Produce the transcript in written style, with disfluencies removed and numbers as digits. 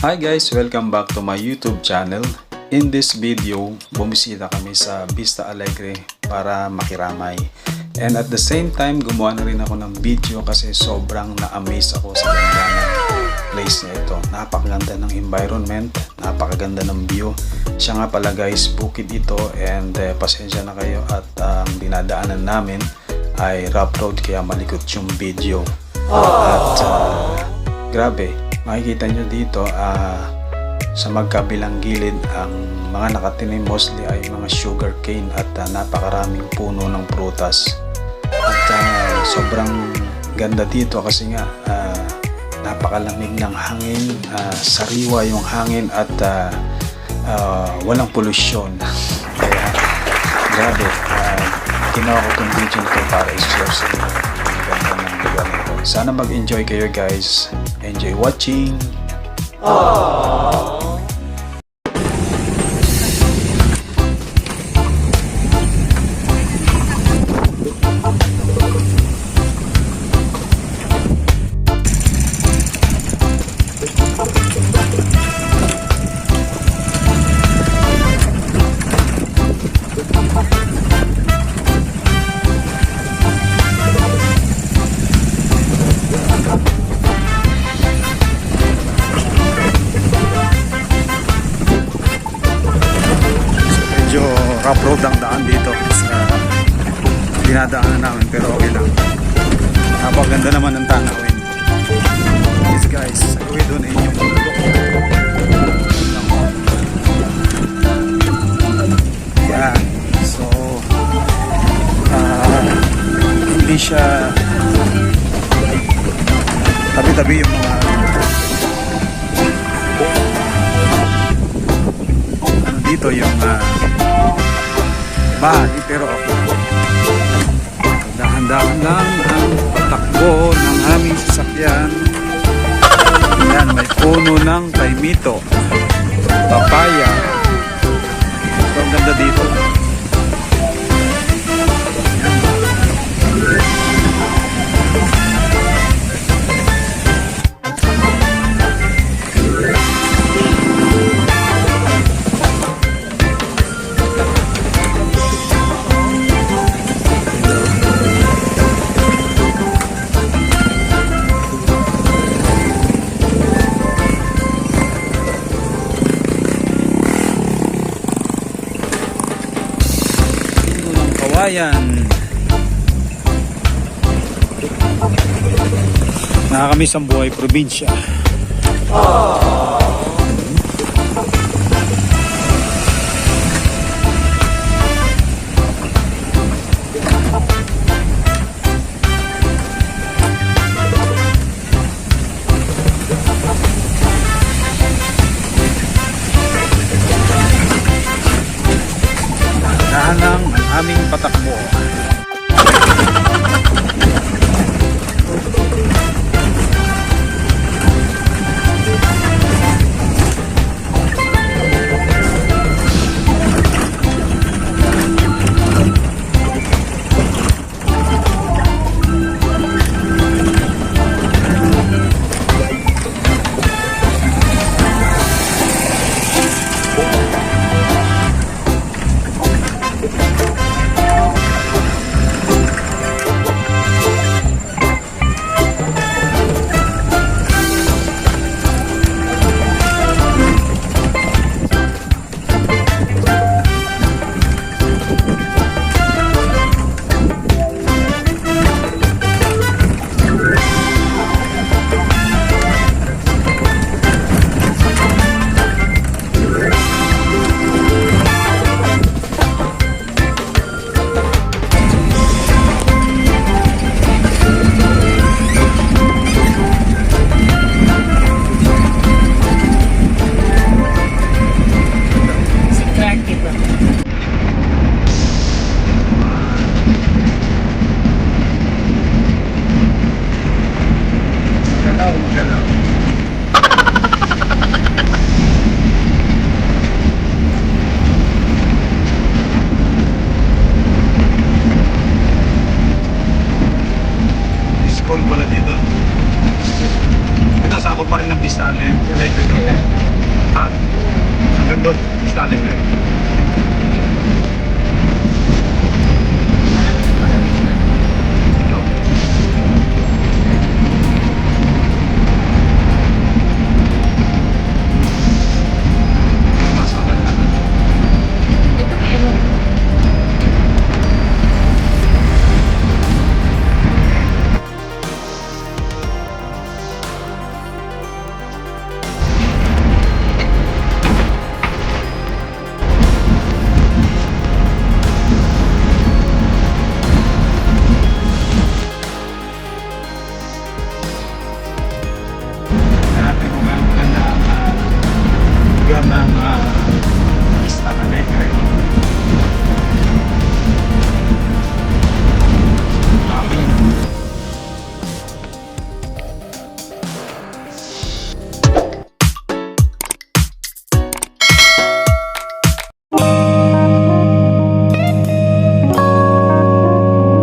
Hi guys! Welcome back to my YouTube channel. In this video, bumisita kami sa Vista Alegre para makiramay. And at the same time, gumawa na rin ako ng video kasi sobrang na-amaze ako sa ganda ng place na ito. Napakaganda ng environment, napakaganda ng view. Siya nga pala guys, bukid ito and pasensya na kayo at dinadaanan namin ay rough road kaya malikot yung video. At grabe, makikita nyo dito sa magkabilang gilid ang mga nakatinim mostly ay mga sugar cane at napakaraming puno ng prutas. At sobrang ganda dito kasi nga napakalamig ng hangin, sariwa yung hangin at walang polusyon. Kaya grabe, ginawa ko itong video nito para i-share sa inyo ang ganda ng lugar nito. Sana mag-enjoy kayo guys. Enjoy watching. Aww. Rough road ang daan dito sa dinadaanan namin pero okay lang. Napakaganda naman ng tanawin. Yes guys, saluwi doon ay inyong bundok. Yan. So hindi siya tabi-tabi yung mga dito yung bahay pero okay. Dahan-dahan lang ang takbo ng aming sasakyan. Yan, may puno ng taimito, papaya. So, ang ganda dito. Ayan, nakakamiss ang buhay probinsya. Dahan lang ang aming patakbo. doon, Vista Alegre.